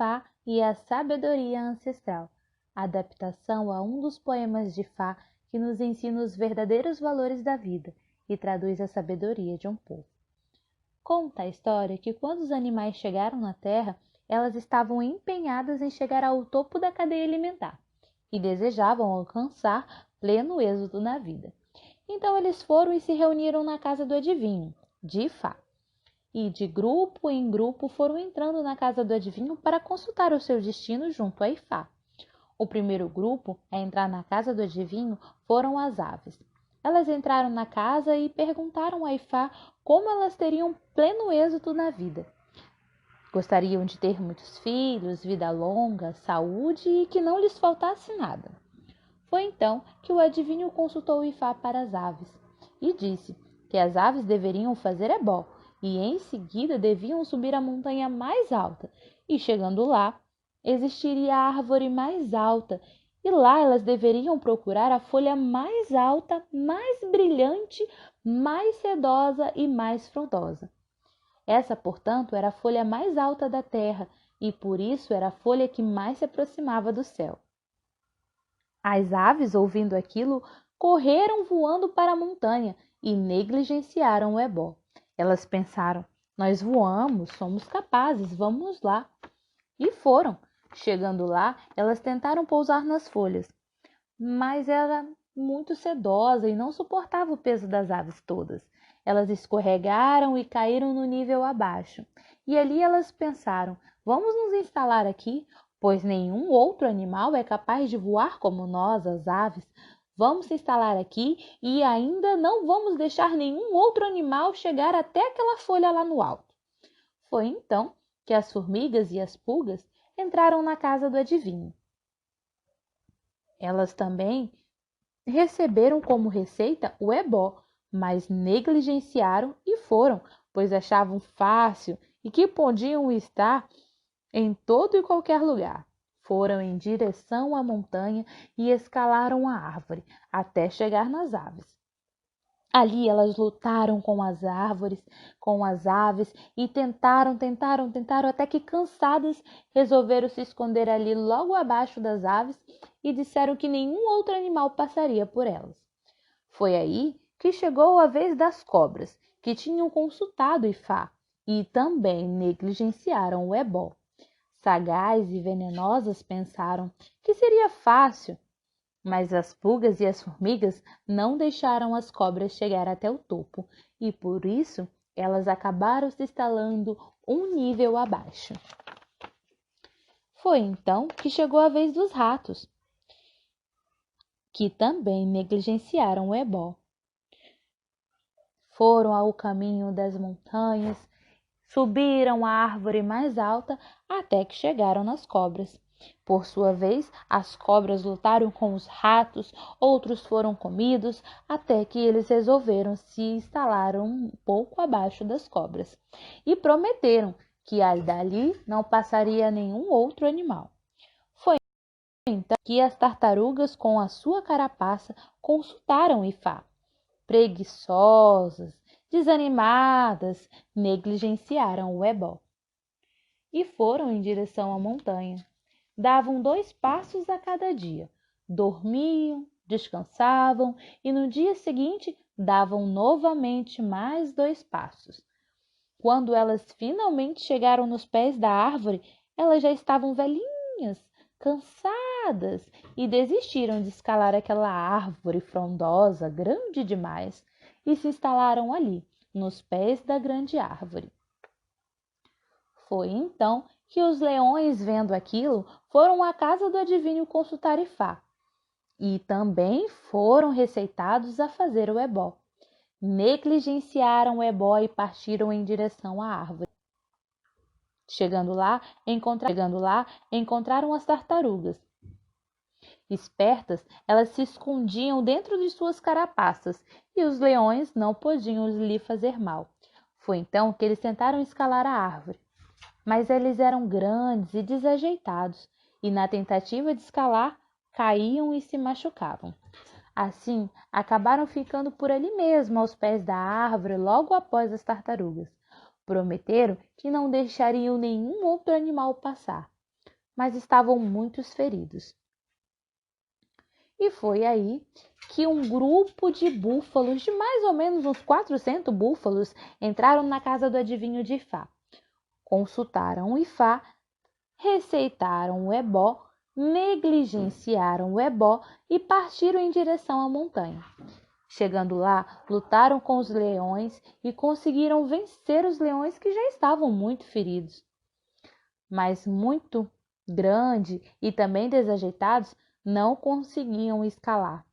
Ifá e a sabedoria ancestral, adaptação a um dos poemas de Ifá que nos ensina os verdadeiros valores da vida e traduz a sabedoria de um povo. Conta a história que quando os animais chegaram na Terra, elas estavam empenhadas em chegar ao topo da cadeia alimentar e desejavam alcançar pleno êxito na vida. Então eles foram e se reuniram na casa do adivinho, de Ifá. E de grupo em grupo foram entrando na casa do adivinho para consultar o seu destino junto a Ifá. O primeiro grupo a entrar na casa do adivinho foram as aves. Elas entraram na casa e perguntaram a Ifá como elas teriam pleno êxito na vida. Gostariam de ter muitos filhos, vida longa, saúde e que não lhes faltasse nada. Foi então que o adivinho consultou Ifá para as aves e disse que as aves deveriam fazer ebó e em seguida deviam subir a montanha mais alta e, chegando lá, existiria a árvore mais alta e lá elas deveriam procurar a folha mais alta, mais brilhante, mais sedosa e mais frondosa. Essa, portanto, era a folha mais alta da terra e por isso era a folha que mais se aproximava do céu. As aves, ouvindo aquilo, correram voando para a montanha e negligenciaram o ebó. Elas pensaram: nós voamos, somos capazes, vamos lá. E foram. Chegando lá, elas tentaram pousar nas folhas, mas era muito sedosa e não suportava o peso das aves todas. Elas escorregaram e caíram no nível abaixo. E ali elas pensaram: vamos nos instalar aqui, pois nenhum outro animal é capaz de voar como nós, as aves. Vamos se instalar aqui e ainda não vamos deixar nenhum outro animal chegar até aquela folha lá no alto. Foi então que as formigas e as pulgas entraram na casa do adivinho. Elas também receberam como receita o ebó, mas negligenciaram e foram, pois achavam fácil e que podiam estar em todo e qualquer lugar. Foram em direção à montanha e escalaram a árvore até chegar nas aves. Ali elas lutaram com as árvores, com as aves e tentaram até que cansadas resolveram se esconder ali logo abaixo das aves e disseram que nenhum outro animal passaria por elas. Foi aí que chegou a vez das cobras, que tinham consultado Ifá e também negligenciaram o ebó. Sagaz e venenosas pensaram que seria fácil, mas as pulgas e as formigas não deixaram as cobras chegar até o topo e por isso elas acabaram se instalando um nível abaixo. Foi então que chegou a vez dos ratos, que também negligenciaram o ebó. Foram ao caminho das montanhas, subiram a árvore mais alta até que chegaram nas cobras. Por sua vez, as cobras lutaram com os ratos, outros foram comidos, até que eles resolveram se instalar um pouco abaixo das cobras e prometeram que dali não passaria nenhum outro animal. Foi então que as tartarugas, com a sua carapaça, consultaram Ifá. Preguiçosas, desanimadas, negligenciaram o ebó e foram em direção à montanha. Davam 2 passos a cada dia, dormiam, descansavam e no dia seguinte davam novamente mais 2 passos. Quando elas finalmente chegaram nos pés da árvore, elas já estavam velhinhas, cansadas e desistiram de escalar aquela árvore frondosa, grande demais, e se instalaram ali, nos pés da grande árvore. Foi então que os leões, vendo aquilo, foram à casa do adivinho consultar Ifá e também foram receitados a fazer o ebó. Negligenciaram o ebó e partiram em direção à árvore. Chegando lá, encontraram as tartarugas. Espertas, elas se escondiam dentro de suas carapaças e os leões não podiam lhe fazer mal. Foi então que eles tentaram escalar a árvore. Mas eles eram grandes e desajeitados, e na tentativa de escalar, caíam e se machucavam. Assim, acabaram ficando por ali mesmo, aos pés da árvore, logo após as tartarugas. Prometeram que não deixariam nenhum outro animal passar. mas estavam muito feridos. E foi aí que um grupo de búfalos, de mais ou menos uns 400 búfalos, entraram na casa do adivinho de Ifá. Consultaram o Ifá, receitaram o ebó, negligenciaram o ebó e partiram em direção à montanha. Chegando lá, lutaram com os leões e conseguiram vencer os leões que já estavam muito feridos. Mas muito grande e também desajeitados, não conseguiam escalar.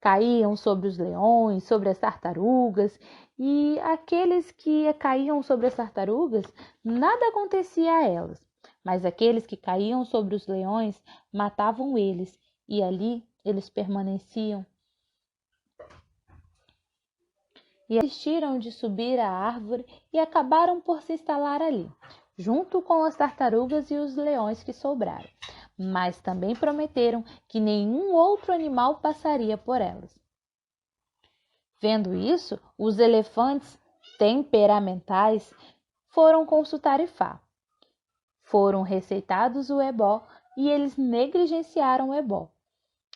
Caíam sobre os leões, sobre as tartarugas, e aqueles que caíam sobre as tartarugas, nada acontecia a elas. Mas aqueles que caíam sobre os leões matavam eles, e ali eles permaneciam. E desistiram de subir a árvore e acabaram por se instalar ali, junto com as tartarugas e os leões que sobraram. Mas também prometeram que nenhum outro animal passaria por elas. Vendo isso, os elefantes temperamentais foram consultar Ifá. Foram receitados o ebó e eles negligenciaram o ebó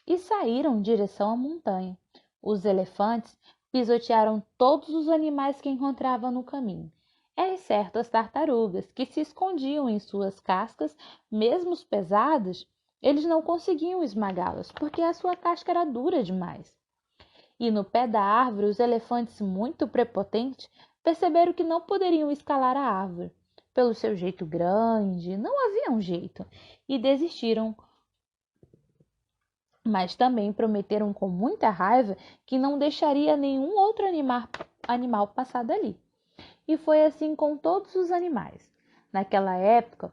e saíram em direção à montanha. Os elefantes pisotearam todos os animais que encontravam no caminho, exceto as tartarugas, que se escondiam em suas cascas, mesmo os pesados, eles não conseguiam esmagá-las, porque a sua casca era dura demais. E no pé da árvore, os elefantes, muito prepotentes, perceberam que não poderiam escalar a árvore. Pelo seu jeito grande, não havia um jeito, e desistiram. Mas também prometeram com muita raiva que não deixaria nenhum outro animal passar dali. E foi assim com todos os animais. Naquela época,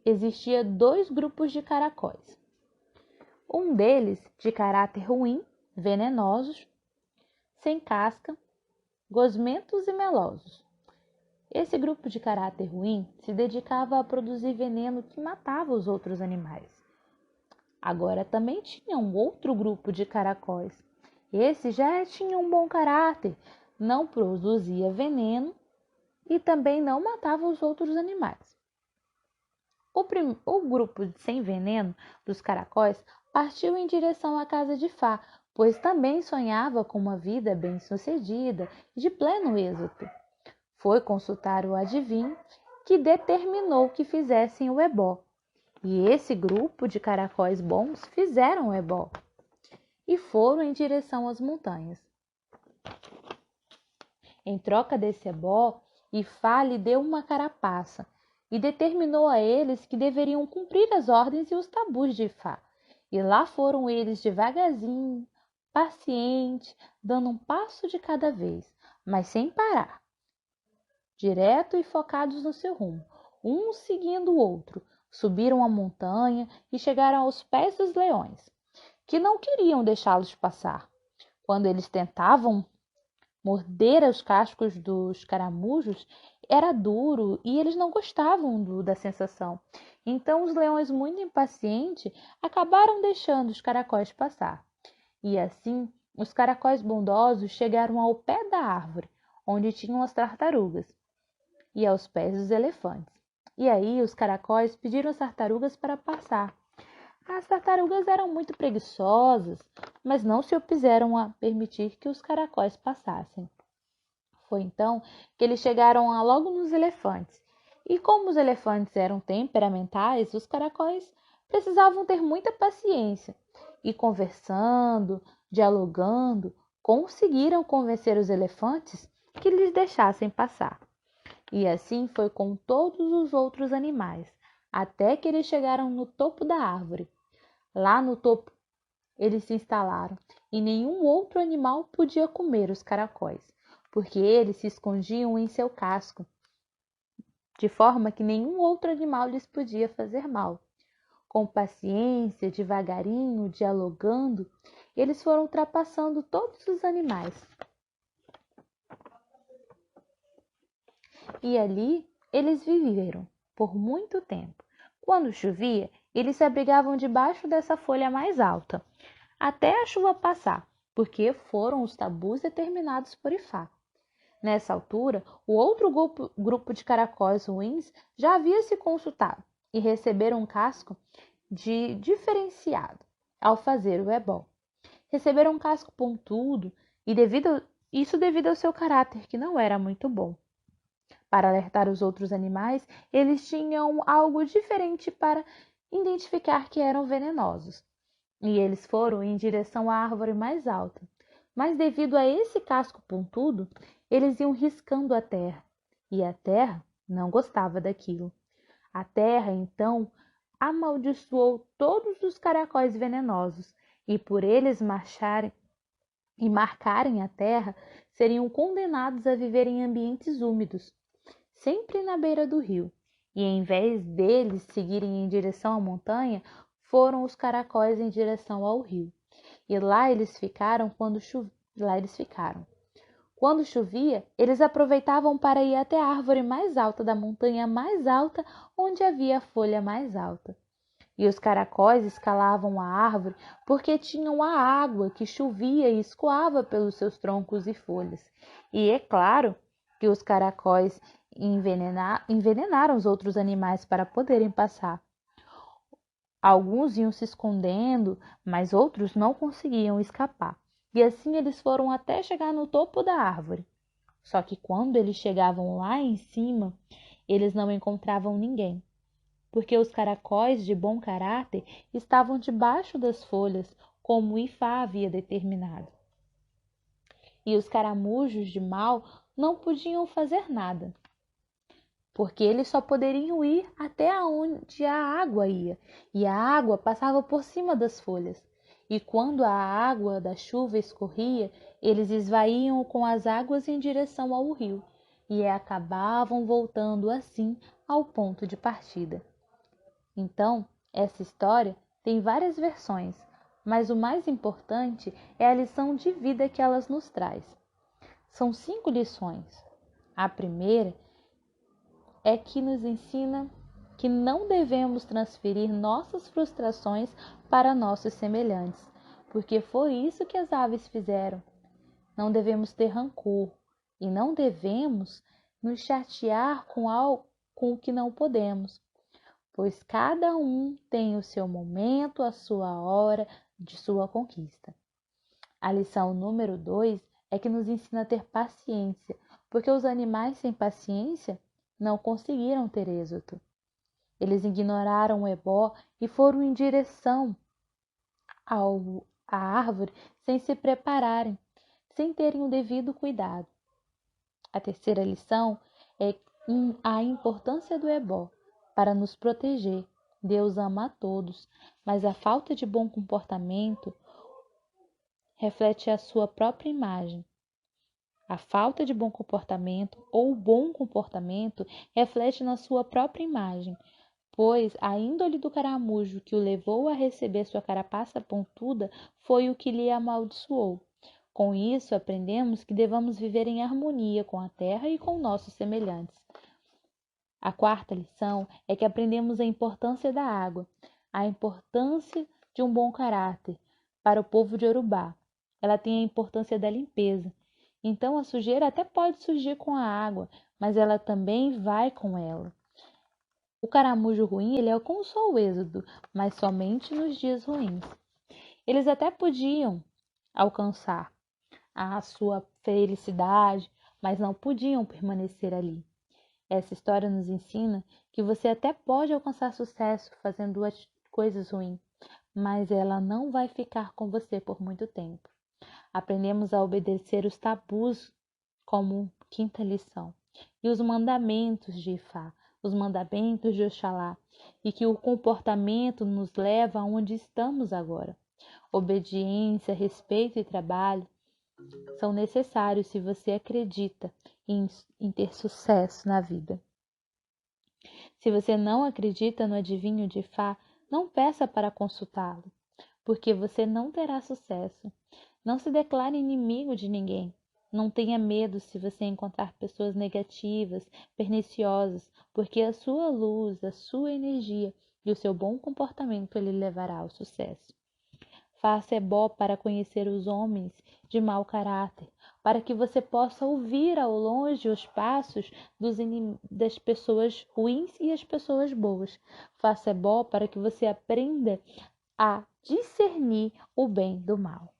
existia 2 grupos de caracóis. Um deles de caráter ruim, venenosos, sem casca, gosmentos e melosos. Esse grupo de caráter ruim se dedicava a produzir veneno que matava os outros animais. Agora também tinha um outro grupo de caracóis. Esse já tinha um bom caráter, não produzia veneno e também não matava os outros animais. O grupo sem veneno dos caracóis partiu em direção à casa de Fá, pois também sonhava com uma vida bem-sucedida e de pleno êxito. Foi consultar o adivinho, que determinou que fizessem o ebó. E esse grupo de caracóis bons fizeram o ebó e foram em direção às montanhas. Em troca desse ebó, Ifá lhe deu uma carapaça e determinou a eles que deveriam cumprir as ordens e os tabus de Ifá. E lá foram eles devagarzinho, paciente, dando um passo de cada vez, mas sem parar, direto e focados no seu rumo, um seguindo o outro. Subiram a montanha e chegaram aos pés dos leões, que não queriam deixá-los passar. Quando eles tentavam morder os cascos dos caramujos, era duro e eles não gostavam da sensação. Então os leões, muito impacientes, acabaram deixando os caracóis passar. E assim, os caracóis bondosos chegaram ao pé da árvore, onde tinham as tartarugas, e aos pés dos elefantes. E aí os caracóis pediram às tartarugas para passar. As tartarugas eram muito preguiçosas, mas não se opuseram a permitir que os caracóis passassem. Foi então que eles chegaram logo nos elefantes. E como os elefantes eram temperamentais, os caracóis precisavam ter muita paciência. E conversando, dialogando, conseguiram convencer os elefantes que lhes deixassem passar. E assim foi com todos os outros animais, até que eles chegaram no topo da árvore. Lá no topo, eles se instalaram e nenhum outro animal podia comer os caracóis, porque eles se escondiam em seu casco, de forma que nenhum outro animal lhes podia fazer mal. Com paciência, devagarinho, dialogando, eles foram ultrapassando todos os animais. E ali eles viveram por muito tempo. Quando chovia, eles se abrigavam debaixo dessa folha mais alta, até a chuva passar, porque foram os tabus determinados por Ifá. Nessa altura, o outro grupo de caracóis ruins já havia se consultado e receberam um casco de diferenciado ao fazer o ebó. Receberam um casco pontudo e devido ao seu caráter, que não era muito bom. Para alertar os outros animais, eles tinham algo diferente para identificar que eram venenosos. E eles foram em direção à árvore mais alta. Mas devido a esse casco pontudo, eles iam riscando a terra. E a terra não gostava daquilo. A terra, então, amaldiçoou todos os caracóis venenosos, e por eles marcarem a terra, seriam condenados a viver em ambientes úmidos, sempre na beira do rio. E em vez deles seguirem em direção à montanha, foram os caracóis em direção ao rio. E lá eles ficaram Quando chovia, eles aproveitavam para ir até a árvore mais alta da montanha mais alta, onde havia a folha mais alta. E os caracóis escalavam a árvore porque tinham a água que chovia e escoava pelos seus troncos e folhas. E é claro que os caracóis envenenaram os outros animais para poderem passar. Alguns iam se escondendo, mas outros não conseguiam escapar. E assim eles foram até chegar no topo da árvore. Só que quando eles chegavam lá em cima, eles não encontravam ninguém, porque os caracóis de bom caráter estavam debaixo das folhas, como Ifá havia determinado. E os caramujos de mal não podiam fazer nada, porque eles só poderiam ir até onde a água ia, e a água passava por cima das folhas. E quando a água da chuva escorria, eles esvaíam com as águas em direção ao rio, e acabavam voltando assim ao ponto de partida. Então, essa história tem várias versões, mas o mais importante é a lição de vida que elas nos traz. São 5 lições. A primeira é que nos ensina que não devemos transferir nossas frustrações para nossos semelhantes, porque foi isso que as aves fizeram. Não devemos ter rancor e não devemos nos chatear com o que não podemos, pois cada um tem o seu momento, a sua hora de sua conquista. A lição número 2 é que nos ensina a ter paciência, porque os animais sem paciência não conseguiram ter êxito. Eles ignoraram o ebó e foram em direção à árvore sem se prepararem, sem terem o devido cuidado. A terceira lição é a importância do ebó para nos proteger. Deus ama a todos, mas a falta de bom comportamento reflete a sua própria imagem. A falta de bom comportamento ou o bom comportamento reflete na sua própria imagem, pois a índole do caramujo que o levou a receber sua carapaça pontuda foi o que lhe amaldiçoou. Com isso, aprendemos que devemos viver em harmonia com a terra e com nossos semelhantes. A quarta lição é que aprendemos a importância da água, a importância de um bom caráter para o povo de Yorubá. Ela tem a importância da limpeza. Então, a sujeira até pode surgir com a água, mas ela também vai com ela. O caramujo ruim, ele alcançou o êxodo, mas somente nos dias ruins. Eles até podiam alcançar a sua felicidade, mas não podiam permanecer ali. Essa história nos ensina que você até pode alcançar sucesso fazendo coisas ruins, mas ela não vai ficar com você por muito tempo. Aprendemos a obedecer os tabus como quinta lição, e os mandamentos de Ifá, os mandamentos de Oxalá, e que o comportamento nos leva aonde estamos agora. Obediência, respeito e trabalho são necessários se você acredita em ter sucesso na vida. Se você não acredita no adivinho de Ifá, não peça para consultá-lo, porque você não terá sucesso. Não se declare inimigo de ninguém. Não tenha medo se você encontrar pessoas negativas, perniciosas, porque a sua luz, a sua energia e o seu bom comportamento lhe levará ao sucesso. Faça ebó para conhecer os homens de mau caráter, para que você possa ouvir ao longe os passos das pessoas ruins e as pessoas boas. Faça ebó para que você aprenda a discernir o bem do mal.